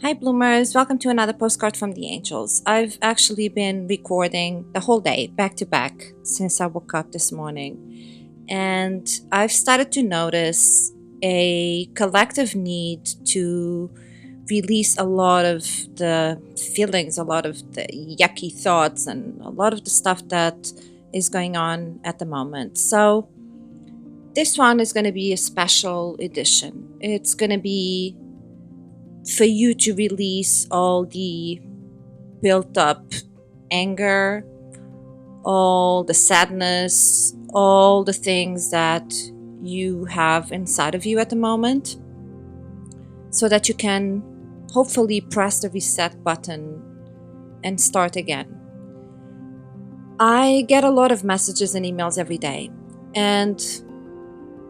Hi Bloomers, welcome to another postcard from the angels. I've actually been recording the whole day back to back since I woke up this morning, and I've started to notice a collective need to release a lot of the feelings, a lot of the yucky thoughts, and a lot of the stuff that is going on at the moment. So this one is going to be a special edition. It's going to be for you to release all the built up anger, all the sadness, all the things that you have inside of you at the moment, so that you can hopefully press the reset button and start again. I get a lot of messages and emails every day, and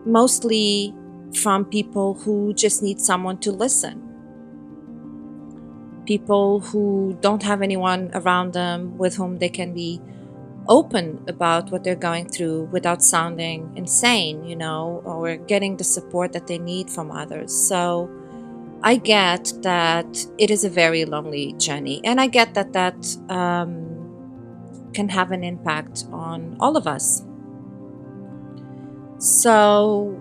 mostly from people who just need someone to listen. People who don't have anyone around them with whom they can be open about what they're going through without sounding insane, or getting the support that they need from others. So I get that it is a very lonely journey, and I get that can have an impact on all of us. So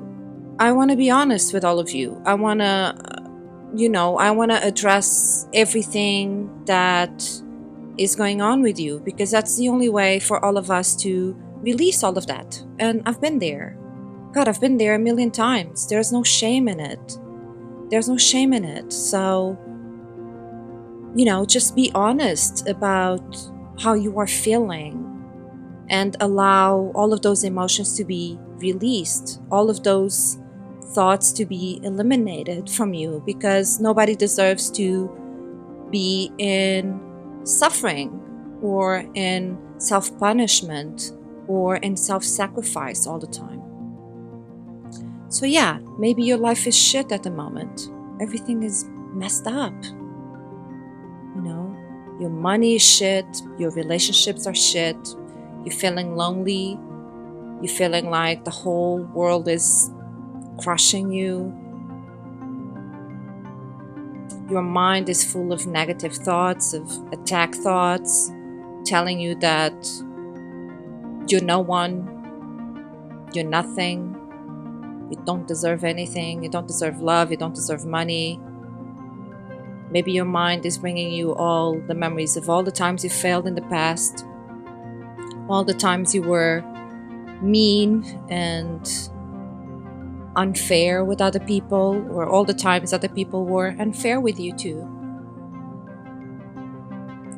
I want to be honest with all of you. I want to address everything that is going on with you, because that's the only way for all of us to release all of that. And I've been there. God, I've been there a million times. There's no shame in it. There's no shame in it. So, just be honest about how you are feeling and allow all of those emotions to be released, all of those thoughts to be eliminated from you, because nobody deserves to be in suffering or in self-punishment or in self-sacrifice all the time. So yeah, maybe your life is shit at the moment. Everything is messed up. Your money is shit, your relationships are shit, you're feeling lonely, you're feeling like the whole world is crushing you. Your mind is full of negative thoughts, of attack thoughts, telling you that you're no one, you're nothing, you don't deserve anything, you don't deserve love, you don't deserve money. Maybe your mind is bringing you all the memories of all the times you failed in the past, all the times you were mean and unfair with other people, or all the times other people were unfair with you too.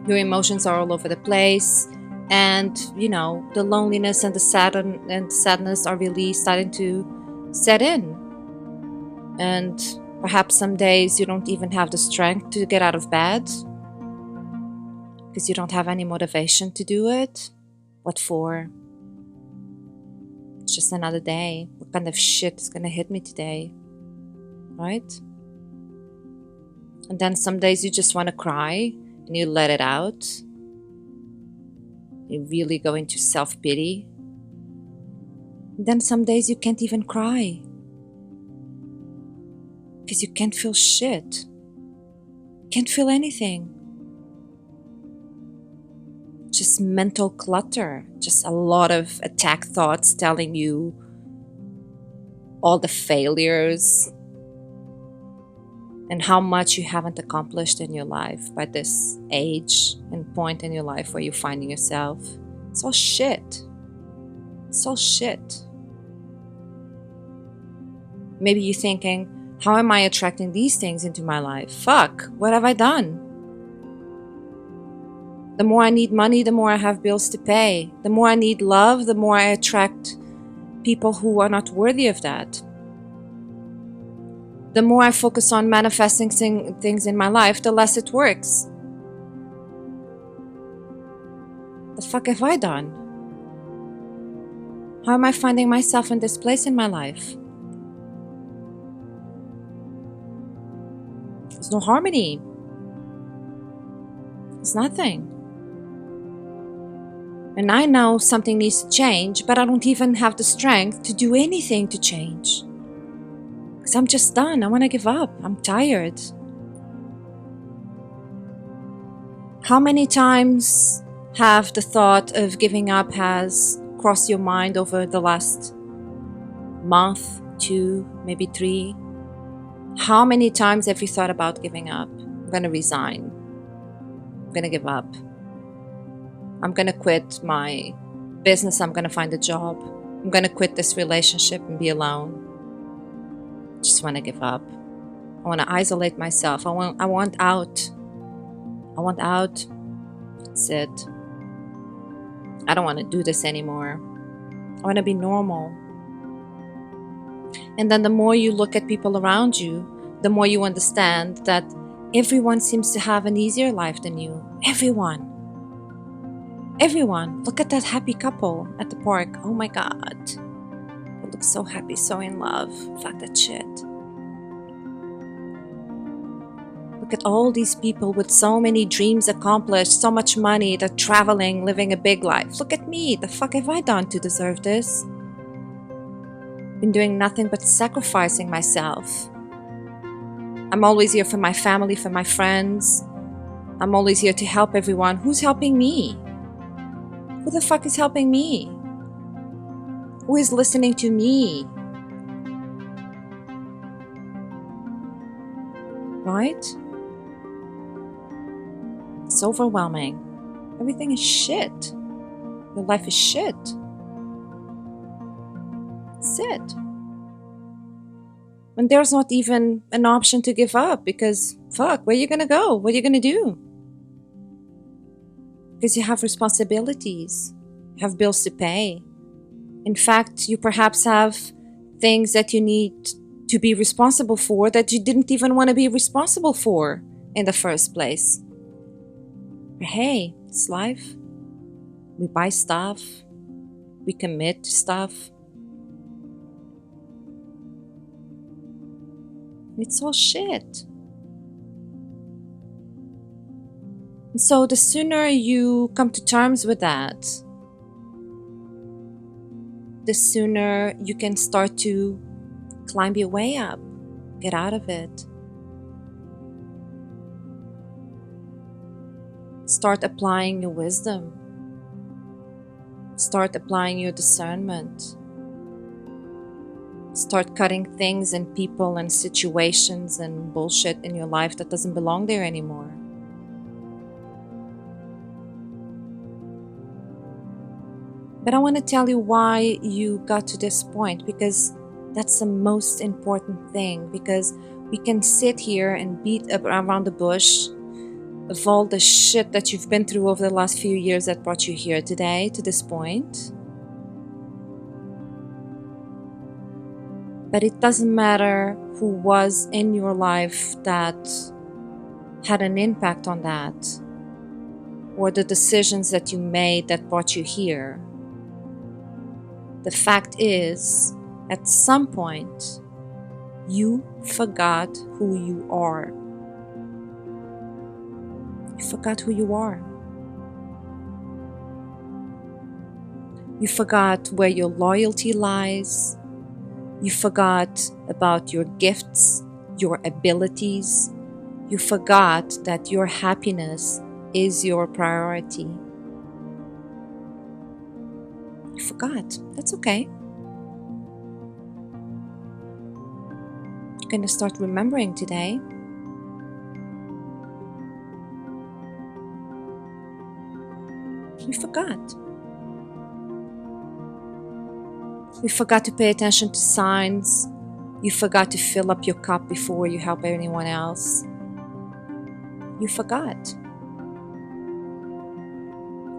Your emotions are all over the place, and the loneliness and the sadness are really starting to set in. And perhaps some days you don't even have the strength to get out of bed because you don't have any motivation to do it. What for? It's just another day. What kind of shit is gonna hit me today? Right? And then some days you just want to cry and you let it out. You really go into self-pity. And then some days you can't even cry because you can't feel shit. Can't feel anything. Just mental clutter, just a lot of attack thoughts telling you all the failures and how much you haven't accomplished in your life by this age and point in your life where you're finding yourself. It's all shit. It's all shit. Maybe you're thinking, how am I attracting these things into my life? Fuck, what have I done? The more I need money, the more I have bills to pay. The more I need love, the more I attract people who are not worthy of that. The more I focus on manifesting things in my life, the less it works. The fuck have I done? How am I finding myself in this place in my life? There's no harmony. There's nothing. And I know something needs to change, but I don't even have the strength to do anything to change. Because I'm just done. I want to give up. I'm tired. How many times have the thought of giving up has crossed your mind over the last month, 2, maybe 3? How many times have you thought about giving up? I'm gonna resign. I'm gonna give up. I'm gonna quit my business. I'm gonna find a job. I'm gonna quit this relationship and be alone. Just wanna give up. I wanna isolate myself. I want out. I want out. That's it. I don't wanna do this anymore. I wanna be normal. And then the more you look at people around you, the more you understand that everyone seems to have an easier life than you. Everyone. Look at that happy couple at the park. Oh my God. They look so happy, so in love. Fuck that shit. Look at all these people with so many dreams accomplished, so much money, they're traveling, living a big life. Look at me. The fuck have I done to deserve this? Been doing nothing but sacrificing myself. I'm always here for my family, for my friends. I'm always here to help everyone. Who's helping me? Who the fuck is helping me? Who is listening to me? Right? It's overwhelming. Everything is shit. Your life is shit. That's it. And there's not even an option to give up because, fuck, where are you gonna go? What are you gonna do? Because you have responsibilities, you have bills to pay. In fact, you perhaps have things that you need to be responsible for that you didn't even want to be responsible for in the first place. But hey, it's life. We buy stuff, we commit to stuff. It's all shit. And so the sooner you come to terms with that, the sooner you can start to climb your way up, get out of it. Start applying your wisdom. Start applying your discernment. Start cutting things and people and situations and bullshit in your life that doesn't belong there anymore. But I want to tell you why you got to this point, because that's the most important thing. Because we can sit here and beat around the bush of all the shit that you've been through over the last few years that brought you here today, to this point. But it doesn't matter who was in your life that had an impact on that, or the decisions that you made that brought you here. The fact is, at some point, you forgot who you are. You forgot who you are. You forgot where your loyalty lies. You forgot about your gifts, your abilities. You forgot that your happiness is your priority. You forgot. That's okay. You're going to start remembering today. You forgot. You forgot to pay attention to signs. You forgot to fill up your cup before you help anyone else. You forgot.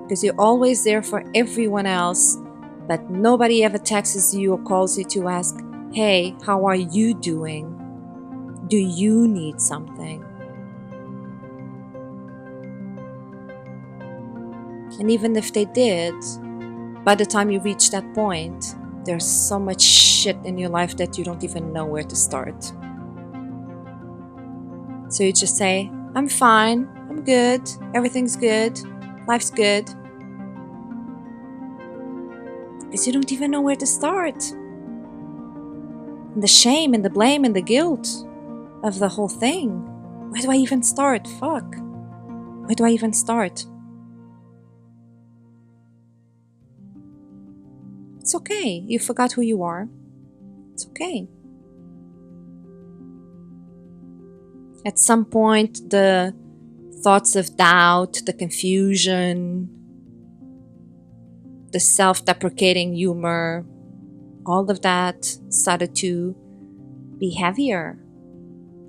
Because you're always there for everyone else, but nobody ever texts you or calls you to ask, hey, how are you doing? Do you need something? And even if they did, by the time you reach that point, there's so much shit in your life that you don't even know where to start. So you just say, I'm fine, I'm good, everything's good, life's good. Because you don't even know where to start. And the shame and the blame and the guilt of the whole thing. Where do I even start? Fuck. Where Where do I even start? It's okay. You forgot who you are. It's okay. At some point, the thoughts of doubt, the confusion, the self-deprecating humor, all of that started to be heavier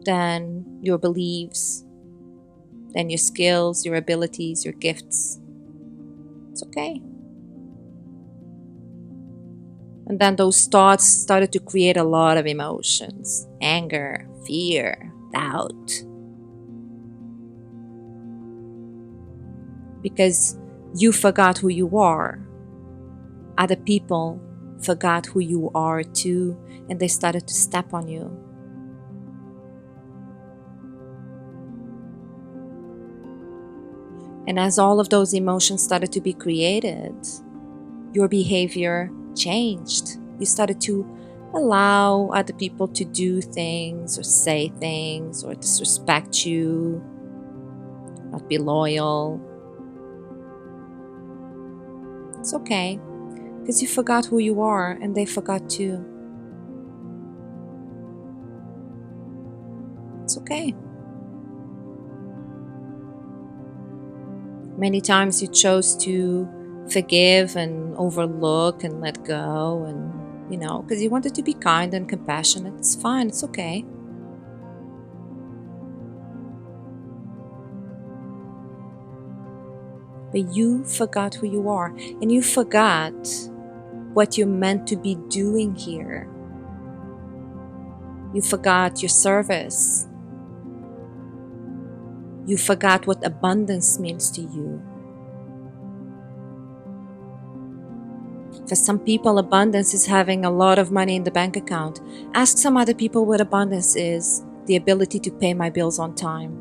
than your beliefs, than your skills, your abilities, your gifts. It's okay. And then those thoughts started to create a lot of emotions: anger, fear, doubt. Because you forgot who you are. Other people forgot who you are too, and they started to step on you. And as all of those emotions started to be created, your behavior changed. You started to allow other people to do things or say things or disrespect you, not be loyal. It's okay, because you forgot who you are and they forgot too. It's okay. Many times you chose to forgive and overlook and let go, and because you wanted to be kind and compassionate. It's fine, it's okay. But you forgot who you are, and you forgot what you're meant to be doing here. You forgot your service. You forgot what abundance means to you. For some people, abundance is having a lot of money in the bank account. Ask some other people what abundance is: the ability to pay my bills on time.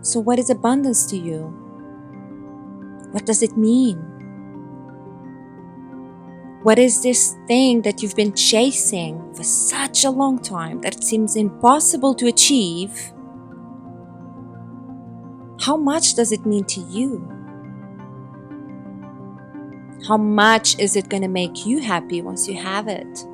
So what is abundance to you? What does it mean? What is this thing that you've been chasing for such a long time that it seems impossible to achieve? How much does it mean to you? How much is it going to make you happy once you have it?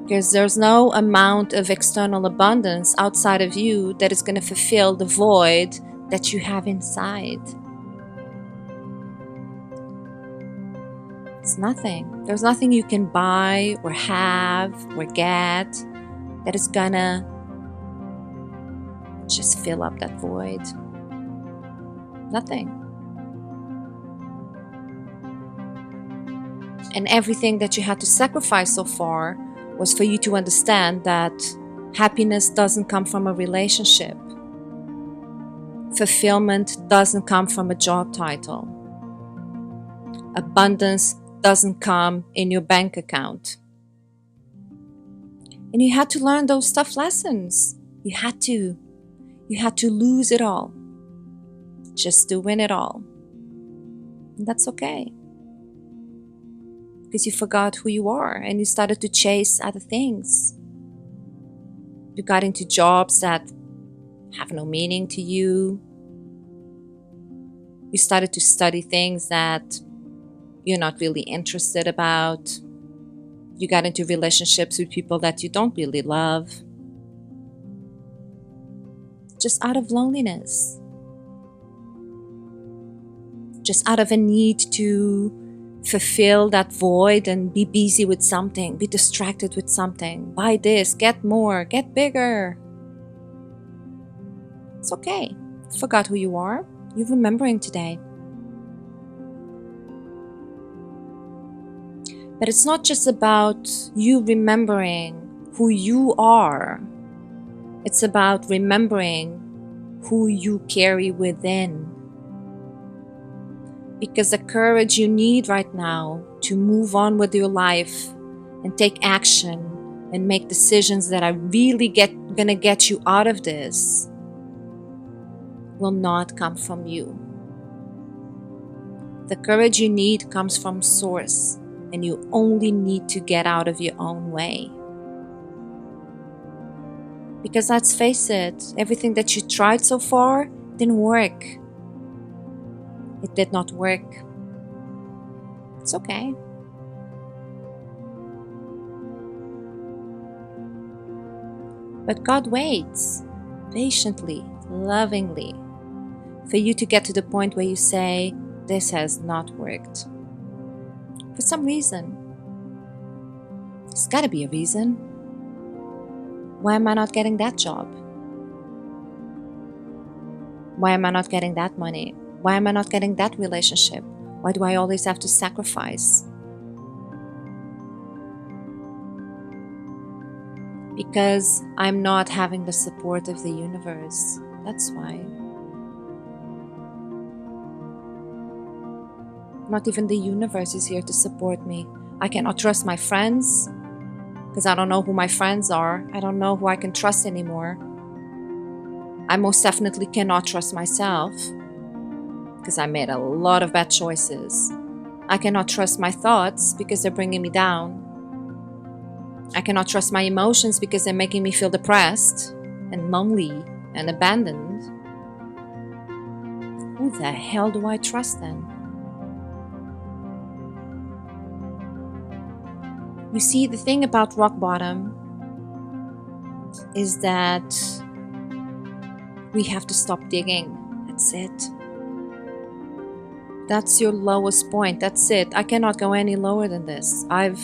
Because there's no amount of external abundance outside of you that is going to fulfill the void that you have inside. It's nothing. There's nothing you can buy or have or get that is gonna just fill up that void. Nothing. And everything that you had to sacrifice so far was for you to understand that happiness doesn't come from a relationship. Fulfillment doesn't come from a job title. Abundance doesn't come in your bank account. And you had to learn those tough lessons. You had to lose it all just to win it all. And that's okay. Because you forgot who you are and you started to chase other things. You got into jobs that have no meaning to you. You started to study things that you're not really interested about. You got into relationships with people that you don't really love. Just out of loneliness. Just out of a need to fulfill that void and be busy with something, be distracted with something. Buy this, get more, get bigger. It's okay. Forgot who you are. You're remembering today. But it's not just about you remembering who you are. It's about remembering who you carry within. Because the courage you need right now to move on with your life and take action and make decisions that are really gonna get you out of this will not come from you. The courage you need comes from Source, and you only need to get out of your own way. Because let's face it, everything that you tried so far didn't work. It did not work. It's okay. But God waits patiently, lovingly, for you to get to the point where you say, this has not worked. For some reason. There's gotta be a reason. Why am I not getting that job? Why am I not getting that money? Why am I not getting that relationship? Why do I always have to sacrifice? Because I'm not having the support of the universe. That's why. Not even the universe is here to support me. I cannot trust my friends because I don't know who my friends are. I don't know who I can trust anymore. I most definitely cannot trust myself because I made a lot of bad choices. I cannot trust my thoughts because they're bringing me down. I cannot trust my emotions because they're making me feel depressed and lonely and abandoned. Who the hell do I trust then? You see, the thing about rock bottom is that we have to stop digging. That's it. That's your lowest point. That's it. I cannot go any lower than this. I've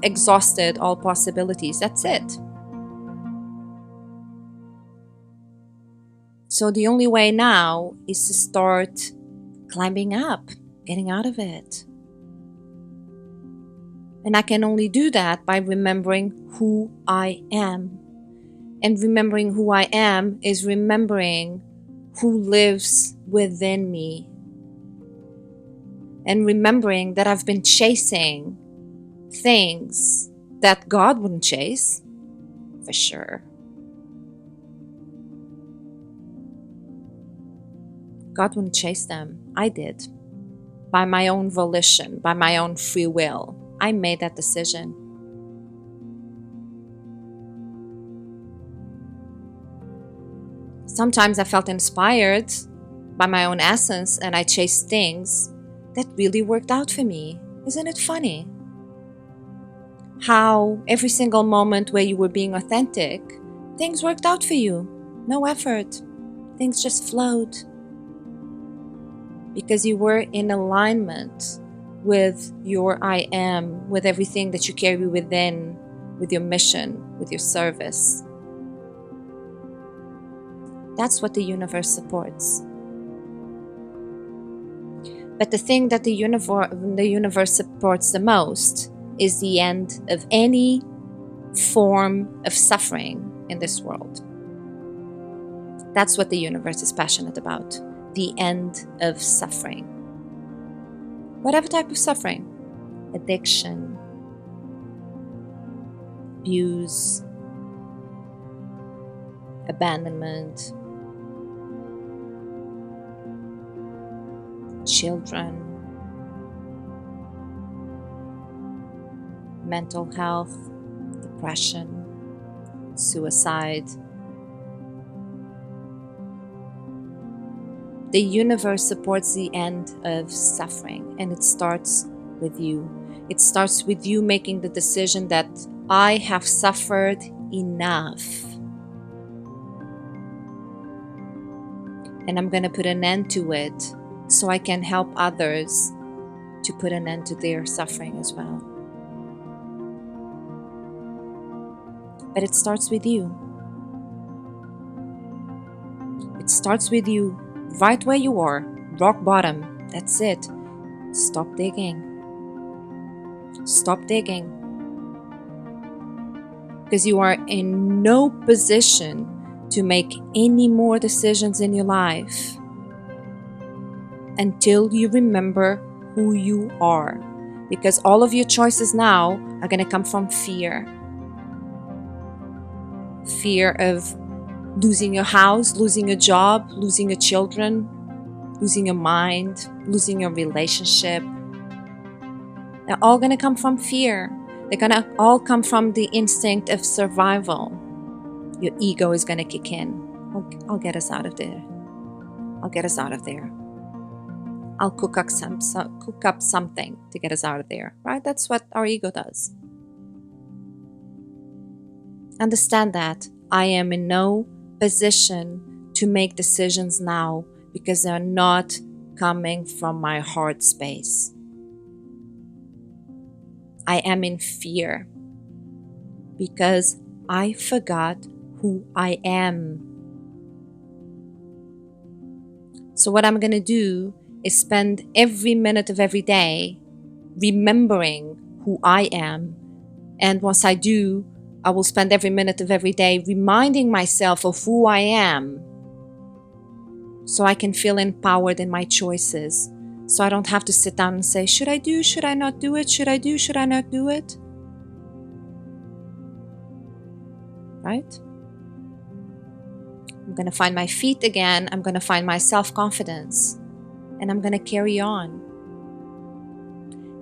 exhausted all possibilities. That's it. So the only way now is to start climbing up, getting out of it. And I can only do that by remembering who I am. And remembering who I am is remembering who lives within me. And remembering that I've been chasing things that God wouldn't chase, for sure. God wouldn't chase them. I did. By my own volition, by my own free will. I made that decision. Sometimes I felt inspired by my own essence and I chased things that really worked out for me. Isn't it funny? How every single moment where you were being authentic, things worked out for you. No effort. Things just flowed. Because you were in alignment with your I am, with everything that you carry within, with your mission, with your service. That's what the universe supports. But the thing that the universe supports the most is the end of any form of suffering in this world. That's what the universe is passionate about. The end of suffering. Whatever type of suffering. Addiction, abuse, abandonment, children, mental health, depression, suicide. The universe supports the end of suffering, and it starts with you. It starts with you making the decision that I have suffered enough. And I'm going to put an end to it so I can help others to put an end to their suffering as well. But it starts with you. It starts with you. Right where you are, rock bottom, that's it. Stop digging. Stop digging. Because you are in no position to make any more decisions in your life until you remember who you are. Because all of your choices now are going to come from fear. Fear of losing your house, losing your job, losing your children, losing your mind, losing your relationship. They're all going to come from fear. They're going to all come from the instinct of survival. Your ego is going to kick in. I'll get us out of there. I'll get us out of there. I'll cook up something to get us out of there, right? That's what our ego does. Understand that I am in no position to make decisions now because they're not coming from my heart space. I am in fear because I forgot who I am. So what I'm going to do is spend every minute of every day remembering who I am. And once I do, I will spend every minute of every day reminding myself of who I am so I can feel empowered in my choices. So I don't have to sit down and say, should I do, should I not do it? Should I do, should I not do it? Right? I'm going to find my feet again. I'm going to find my self-confidence. And I'm going to carry on.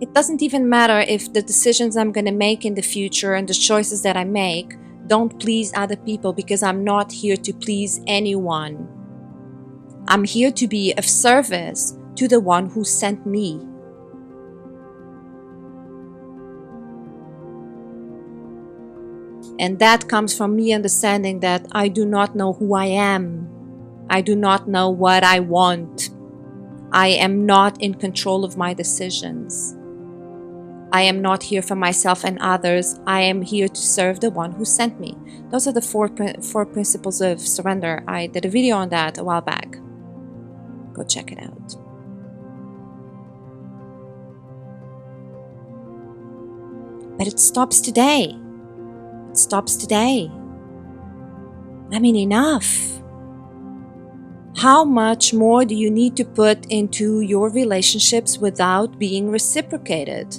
It doesn't even matter if the decisions I'm going to make in the future and the choices that I make don't please other people, because I'm not here to please anyone. I'm here to be of service to the one who sent me. And that comes from me understanding that I do not know who I am. I do not know what I want. I am not in control of my decisions. I am not here for myself and others. I am here to serve the one who sent me. Those are the four principles of surrender. I did a video on that a while back. Go check it out. But it stops today. It stops today. I mean, enough. How much more do you need to put into your relationships without being reciprocated?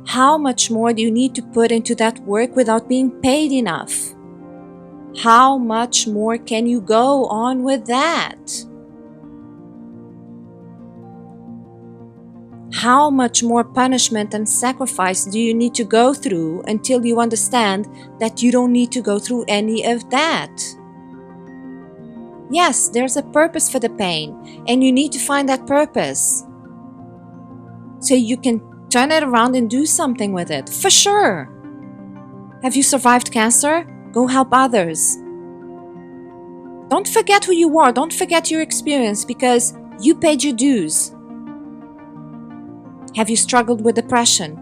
How much more do you need to put into that work without being paid enough? How much more can you go on with that? How much more punishment and sacrifice do you need to go through until you understand that you don't need to go through any of that? Yes, there's a purpose for the pain, and you need to find that purpose so you can turn it around and do something with it, for sure. Have you survived cancer? Go help others. Don't forget who you are. Don't forget your experience, because you paid your dues. Have you struggled with depression?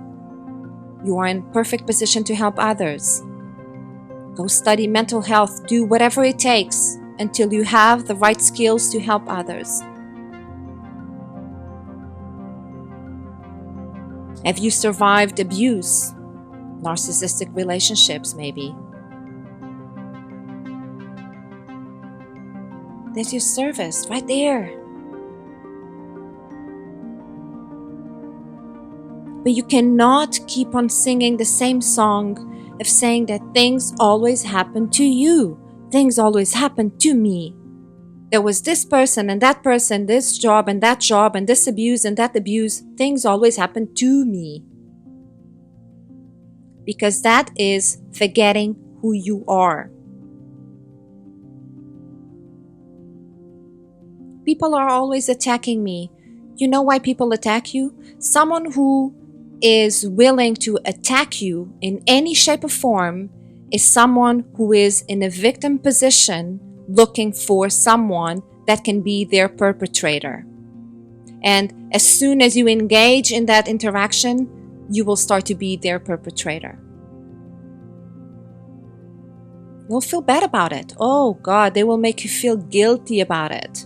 You are in perfect position to help others. Go study mental health. Do whatever it takes until you have the right skills to help others. Have you survived abuse? Narcissistic relationships, maybe? There's your service right there. But you cannot keep on singing the same song of saying that things always happen to you. Things always happen to me. There was this person, this job, and this abuse and that abuse. Things always happen to me. Because that is forgetting who you are. People are always attacking me. You know why people attack you? Someone who is willing to attack you in any shape or form is someone who is in a victim position looking for someone that can be their perpetrator. And as soon as you engage in that interaction, you will start to be their perpetrator. You'll feel bad about it. Oh God, they will make you feel guilty about it.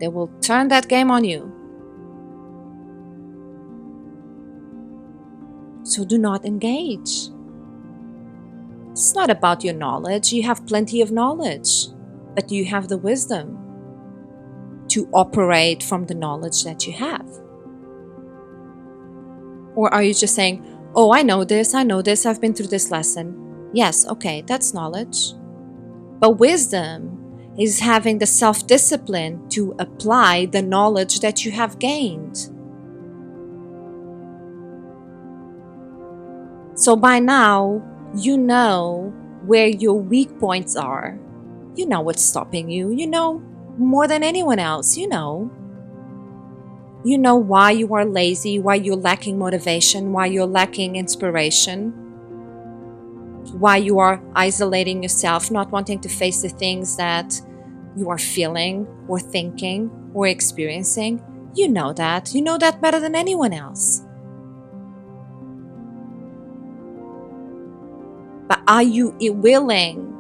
They will turn that game on you. So do not engage. It's not about your knowledge. You have plenty of knowledge, but do you have the wisdom to operate from the knowledge that you have? Or are you just saying, oh, I know this, I've been through this lesson. Yes, okay, that's knowledge. But wisdom is having the self-discipline to apply the knowledge that you have gained. So by now, you know where your weak points are. You know what's stopping you. You know more than anyone else. You know. You know why you are lazy, why you're lacking motivation, why you're lacking inspiration, why you are isolating yourself, not wanting to face the things that you are feeling or thinking or experiencing. You know that. You know that better than anyone else. But are you willing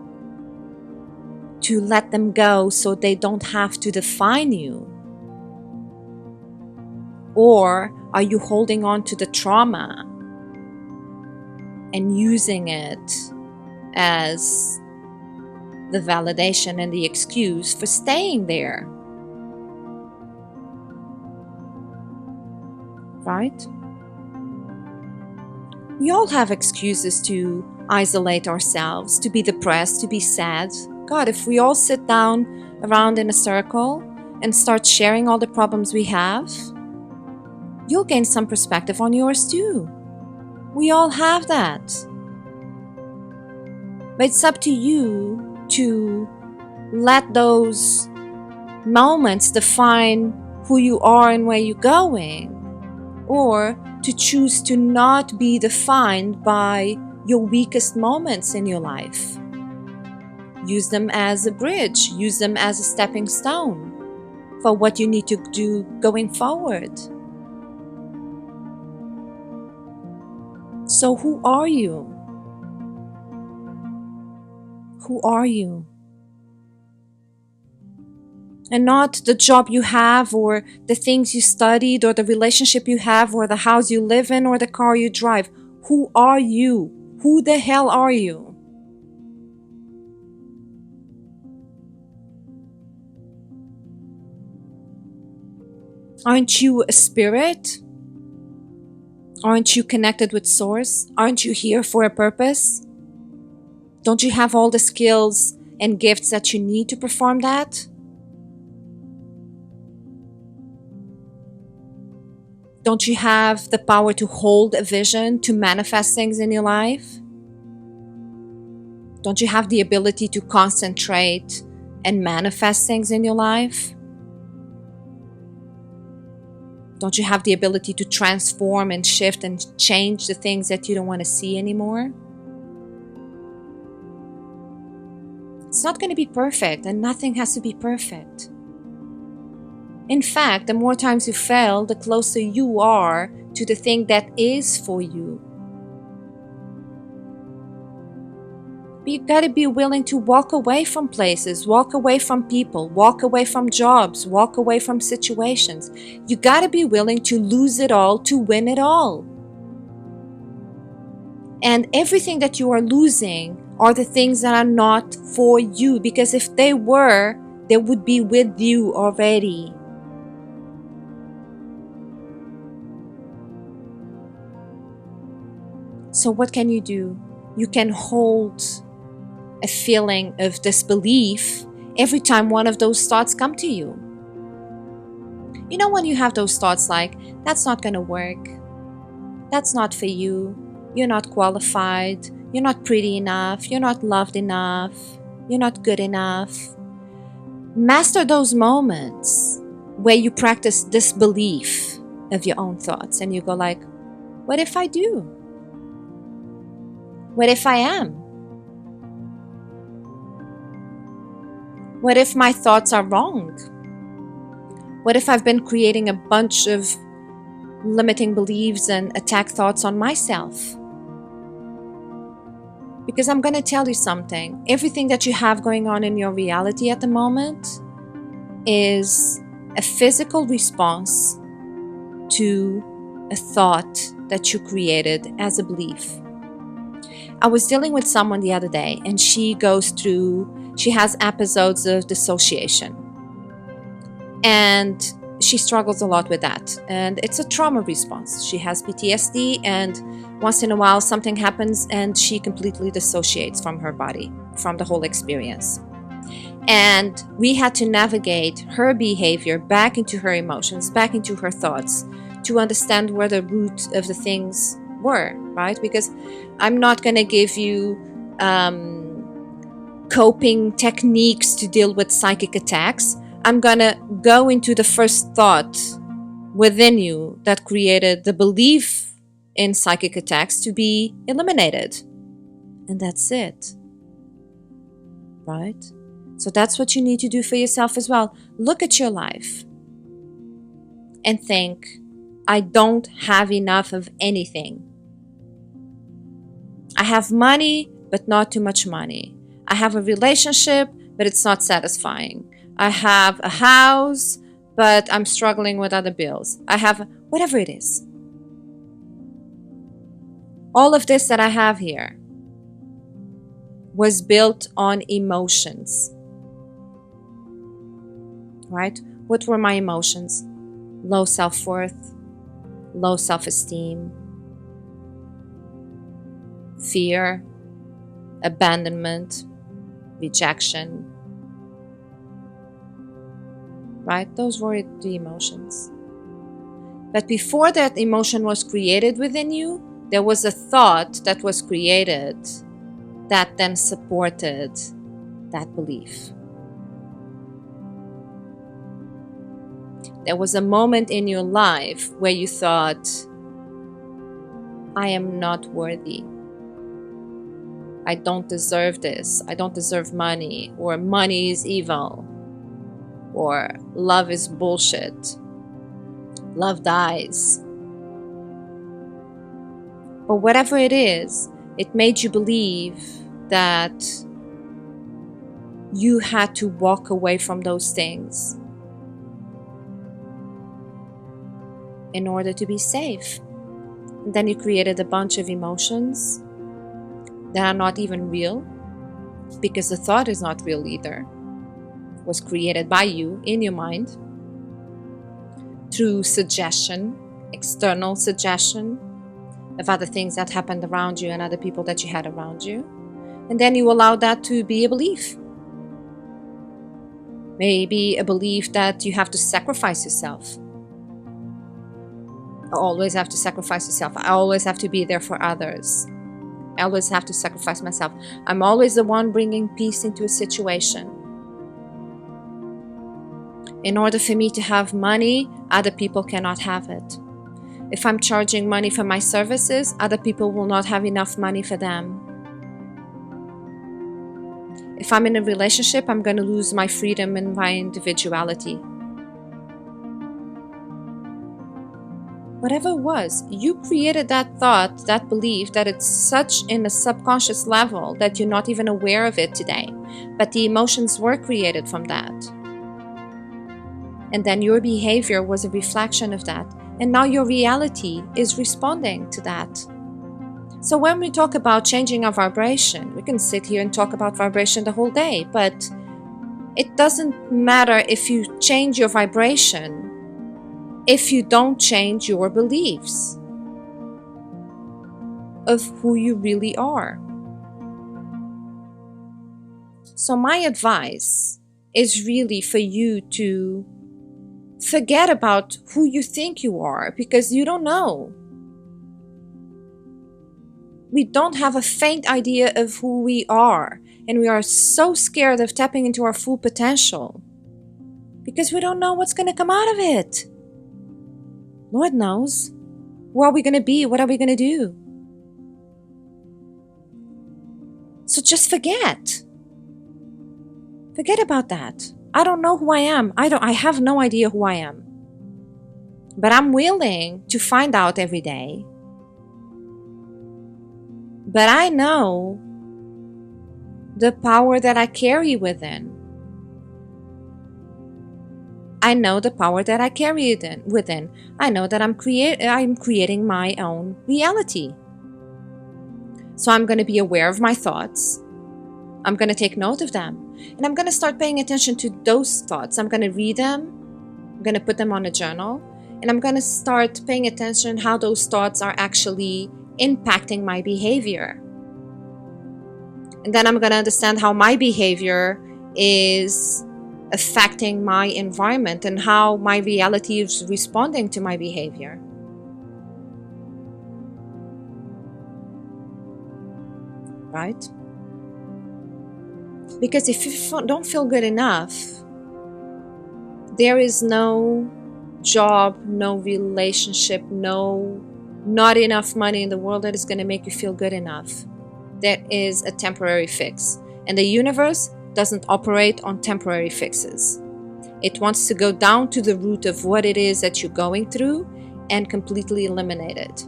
to let them go so they don't have to define you? Or are you holding on to the trauma and using it as the validation and the excuse for staying there? Right? We all have excuses to isolate ourselves, to be depressed, to be sad. God, if we all sit down around in a circle and start sharing all the problems we have, you'll gain some perspective on yours too. We all have that. But it's up to you to let those moments define who you are and where you're going, or to choose to not be defined by your weakest moments in your life. Use them as a bridge, use them as a stepping stone for what you need to do going forward. So who are you? Who are you? And not the job you have, or the things you studied, or the relationship you have, or the house you live in, or the car you drive. Who are you? Who the hell are you? Aren't you a spirit? Aren't you connected with Source? Aren't you here for a purpose? Don't you have all the skills and gifts that you need to perform that? Don't you have the power to hold a vision, to manifest things in your life? Don't you have the ability to concentrate and manifest things in your life? Don't you have the ability to transform and shift and change the things that you don't want to see anymore? It's not going to be perfect, and nothing has to be perfect. In fact, the more times you fail, the closer you are to the thing that is for you. But you gotta be willing to walk away from places, walk away from people, walk away from jobs, walk away from situations. You gotta be willing to lose it all to win it all. And everything that you are losing are the things that are not for you, because if they were, they would be with you already. So what can you do? You can hold a feeling of disbelief every time one of those thoughts come to you. You know, when you have those thoughts like, that's not going to work, that's not for you, you're not qualified, you're not pretty enough, you're not loved enough, you're not good enough. Master those moments where you practice disbelief of your own thoughts, and you go like, what if I do? What if I am? What if my thoughts are wrong? What if I've been creating a bunch of limiting beliefs and attack thoughts on myself? Because I'm going to tell you something. Everything that you have going on in your reality at the moment is a physical response to a thought that you created as a belief. I was dealing with someone the other day, and she has episodes of dissociation. And she struggles a lot with that. And it's a trauma response. She has PTSD, and once in a while something happens and she completely dissociates from her body, from the whole experience. And we had to navigate her behavior back into her emotions, back into her thoughts, to understand where the root of the things were, right? Because I'm not going to give you coping techniques to deal with psychic attacks. I'm gonna go into the first thought within you that created the belief in psychic attacks to be eliminated. And that's it. Right? So that's what you need to do for yourself as well. Look at your life and think, I don't have enough of anything. I have money, but not too much money. I have a relationship, but it's not satisfying. I have a house, but I'm struggling with other bills. I have whatever it is. All of this that I have here was built on emotions. Right? What were my emotions? Low self-worth, low self-esteem, fear, abandonment, rejection. Right? Those were the emotions. But before that emotion was created within you, there was a thought that was created that then supported that belief. There was a moment in your life where you thought, I am not worthy. I don't deserve this. I don't deserve money. Or money is evil. Or love is bullshit. Love dies. But whatever it is, it made you believe that you had to walk away from those things in order to be safe. And then you created a bunch of emotions that are not even real, because the thought is not real either. It was created by you in your mind through suggestion, external suggestion of other things that happened around you and other people that you had around you. And then you allow that to be a belief. Maybe a belief that you have to sacrifice yourself. I always have to sacrifice yourself. I always have to be there for others. I always have to sacrifice myself. I'm always the one bringing peace into a situation. In order for me to have money, other people cannot have it. If I'm charging money for my services, other people will not have enough money for them. If I'm in a relationship, I'm going to lose my freedom and my individuality. Whatever it was, you created that thought, that belief, that it's such in a subconscious level that you're not even aware of it today. But the emotions were created from that. And then your behavior was a reflection of that. And now your reality is responding to that. So when we talk about changing our vibration, we can sit here and talk about vibration the whole day, but it doesn't matter if you change your vibration if you don't change your beliefs of who you really are. So my advice is really for you to forget about who you think you are, because you don't know. We don't have a faint idea of who we are, and we are so scared of tapping into our full potential because we don't know what's going to come out of it. Lord knows. Who are we going to be? What are we going to do? So just forget. Forget about that. I don't know who I am. I have no idea who I am. But I'm willing to find out every day. But I know the power that I carry within. I know the power that I carry within. I know that I'm creating my own reality. So I'm going to be aware of my thoughts. I'm going to take note of them. And I'm going to start paying attention to those thoughts. I'm going to read them. I'm going to put them on a journal. And I'm going to start paying attention how those thoughts are actually impacting my behavior. And then I'm going to understand how my behavior is affecting my environment and how my reality is responding to my behavior. Right? Because if you don't feel good enough, there is no job, no relationship, not enough money in the world that is going to make you feel good enough. That is a temporary fix. And the universe doesn't operate on temporary fixes. It wants to go down to the root of what it is that you're going through and completely eliminate it.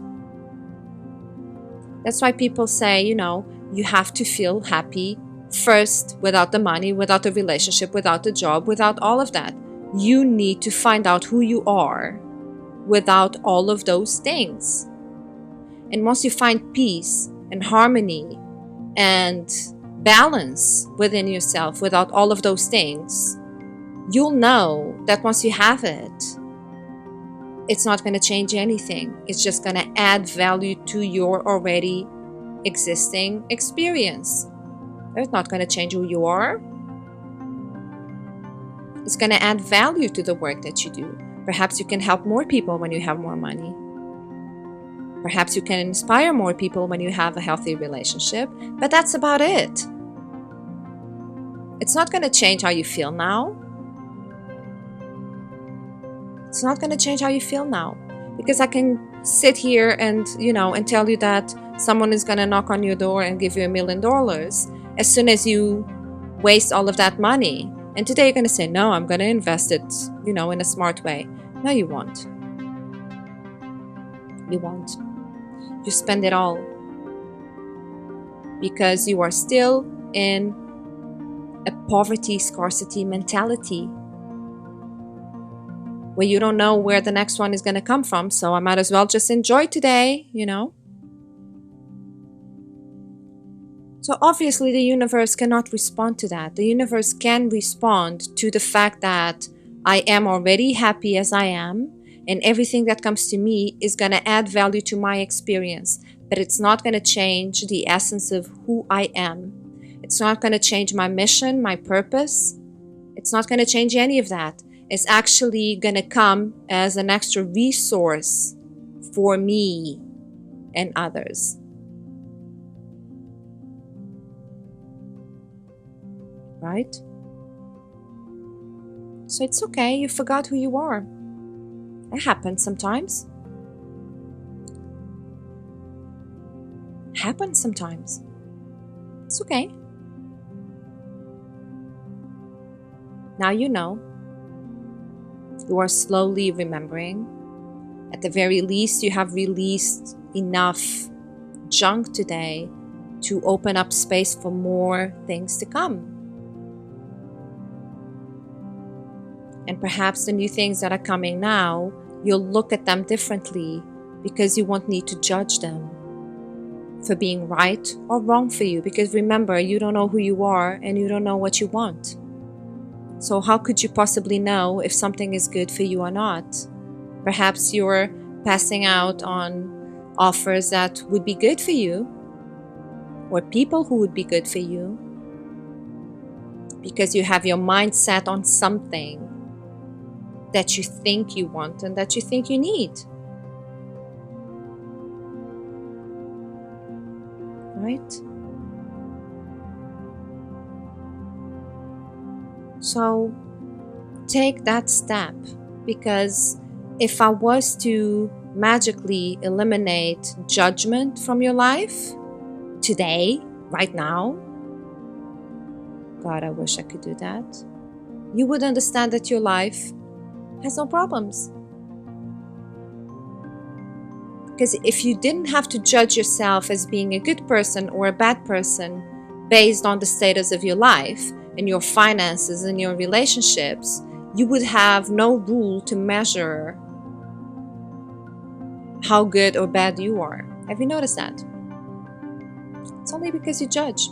That's why people say, you have to feel happy first without the money, without the relationship, without the job, without all of that. You need to find out who you are without all of those things. And once you find peace and harmony and balance within yourself without all of those things, you'll know that once you have it, it's not going to change anything. It's just going to add value to your already existing experience. It's not going to change who you are. It's going to add value to the work that you do. Perhaps you can help more people when you have more money. Perhaps you can inspire more people when you have a healthy relationship, but that's about it. It's not going to change how you feel now. It's not going to change how you feel now, because I can sit here and, and tell you that someone is going to knock on your door and give you $1 million as soon as you waste all of that money. And today you're going to say, no, I'm going to invest it, in a smart way. No, you won't. You won't. You spend it all because you are still in a poverty scarcity mentality where you don't know where the next one is going to come from. So I might as well just enjoy today, So obviously the universe cannot respond to that. The universe can respond to the fact that I am already happy as I am, and everything that comes to me is going to add value to my experience. But it's not going to change the essence of who I am. It's not going to change my mission, my purpose. It's not going to change any of that. It's actually going to come as an extra resource for me and others. Right? So it's okay, you forgot who you are. It happens sometimes. Happens sometimes. It's okay. Now you know. You are slowly remembering. At the very least, you have released enough junk today to open up space for more things to come. And perhaps the new things that are coming now, you'll look at them differently because you won't need to judge them for being right or wrong for you. Because remember, you don't know who you are and you don't know what you want. So how could you possibly know if something is good for you or not? Perhaps you're passing out on offers that would be good for you, or people who would be good for you, because you have your mind set on something that you think you want and that you think you need. Right? So take that step, because if I was to magically eliminate judgment from your life today, right now, God, I wish I could do that, you would understand that your life has no problems. Because if you didn't have to judge yourself as being a good person or a bad person based on the status of your life and your finances and your relationships, you would have no rule to measure how good or bad you are. Have you noticed that? It's only because you judge.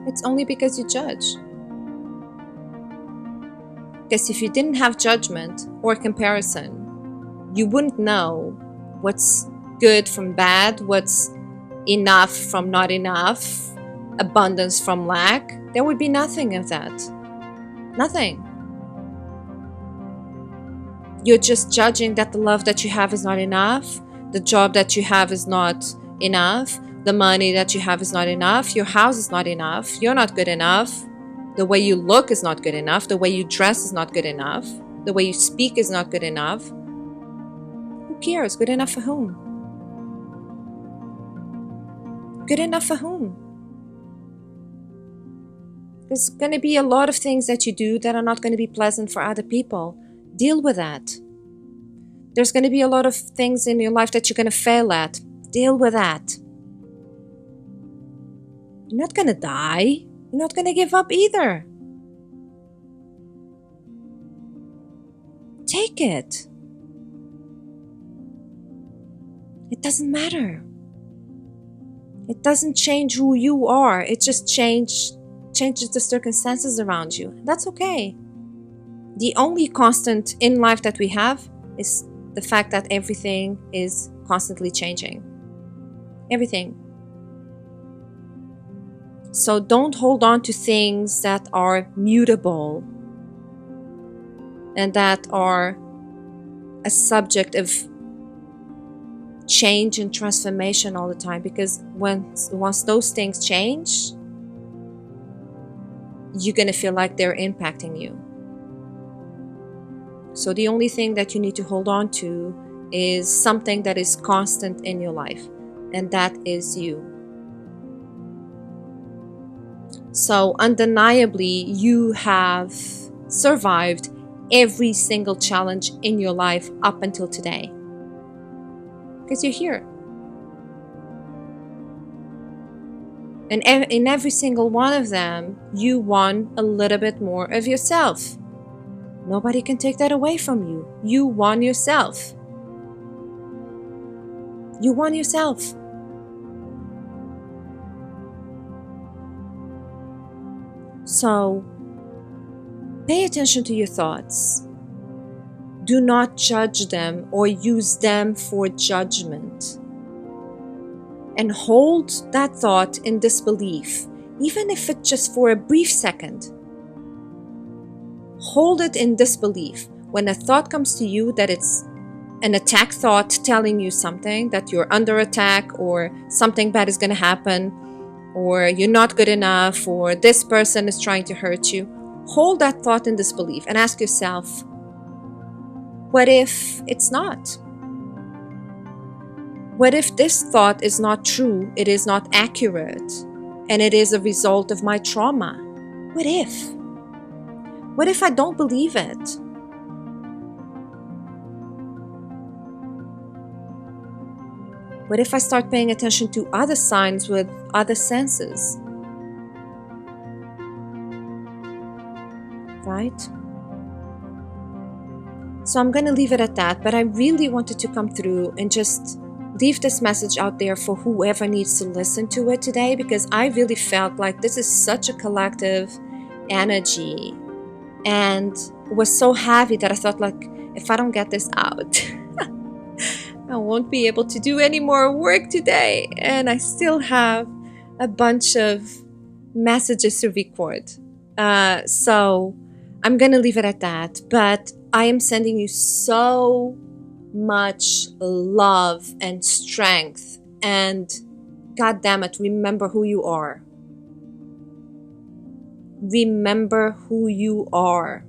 It's only because you judge. Because if you didn't have judgment or comparison, you wouldn't know what's good from bad, what's enough from not enough, abundance from lack. There would be nothing of that. Nothing. You're just judging that the love that you have is not enough, the job that you have is not enough, The money that you have is not enough. Your house is not enough. You're not good enough. The way you look is not good enough. The way you dress is not good enough. The way you speak is not good enough. Who cares? Good enough for whom? Good enough for whom? There's going to be a lot of things that you do that are not going to be pleasant for other people. Deal with that. There's going to be a lot of things in your life that you're going to fail at. Deal with that. You're not going to die. You're not going to give up either. Take it. It doesn't matter. It doesn't change who you are. It just changes the circumstances around you. That's okay. The only constant in life that we have is the fact that everything is constantly changing. Everything. So don't hold on to things that are mutable and that are a subject of change and transformation all the time, because once those things change, you're going to feel like they're impacting you. So the only thing that you need to hold on to is something that is constant in your life, and that is you. So undeniably, you have survived every single challenge in your life up until today, because you're here. And in every single one of them, you won a little bit more of yourself. Nobody can take that away from you. You won yourself. You won yourself. So, pay attention to your thoughts. Do not judge them or use them for judgment. And hold that thought in disbelief, even if it's just for a brief second. Hold it in disbelief. When a thought comes to you that it's an attack thought telling you something, that you're under attack or something bad is going to happen, or you're not good enough, or this person is trying to hurt you, hold that thought in disbelief and ask yourself, what if it's not? What if this thought is not true, it is not accurate, and it is a result of my trauma? What if? What if I don't believe it? What if I start paying attention to other signs with other senses? Right? So I'm going to leave it at that, but I really wanted to come through and just leave this message out there for whoever needs to listen to it today, because I really felt like this is such a collective energy and it was so heavy that I thought, like, if I don't get this out, I won't be able to do any more work today. And I still have a bunch of messages to record. So I'm going to leave it at that. But I am sending you so much love and strength. And God damn it, remember who you are. Remember who you are.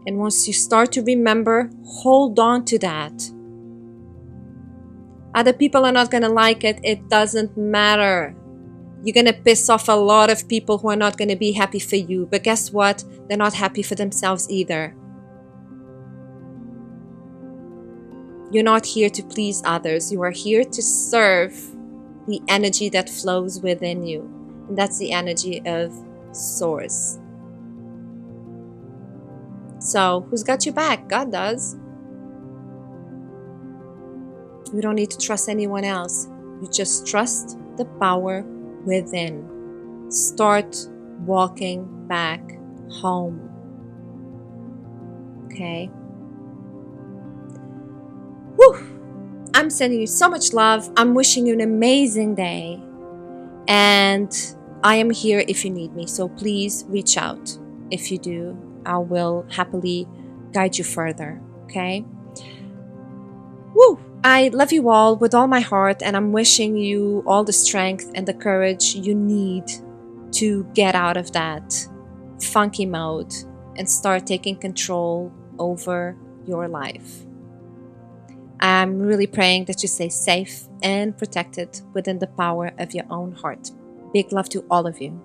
And once you start to remember, hold on to that. Other people are not going to like it. It doesn't matter. You're going to piss off a lot of people who are not going to be happy for you. But guess what? They're not happy for themselves either. You're not here to please others. You are here to serve the energy that flows within you. And that's the energy of Source. So, who's got your back? God does. You don't need to trust anyone else. You just trust the power within. Start walking back home. Okay? Whew! I'm sending you so much love. I'm wishing you an amazing day. And I am here if you need me. So please reach out. If you do, I will happily guide you further. Okay? Woo! I love you all with all my heart, and I'm wishing you all the strength and the courage you need to get out of that funky mode and start taking control over your life. I'm really praying that you stay safe and protected within the power of your own heart. Big love to all of you.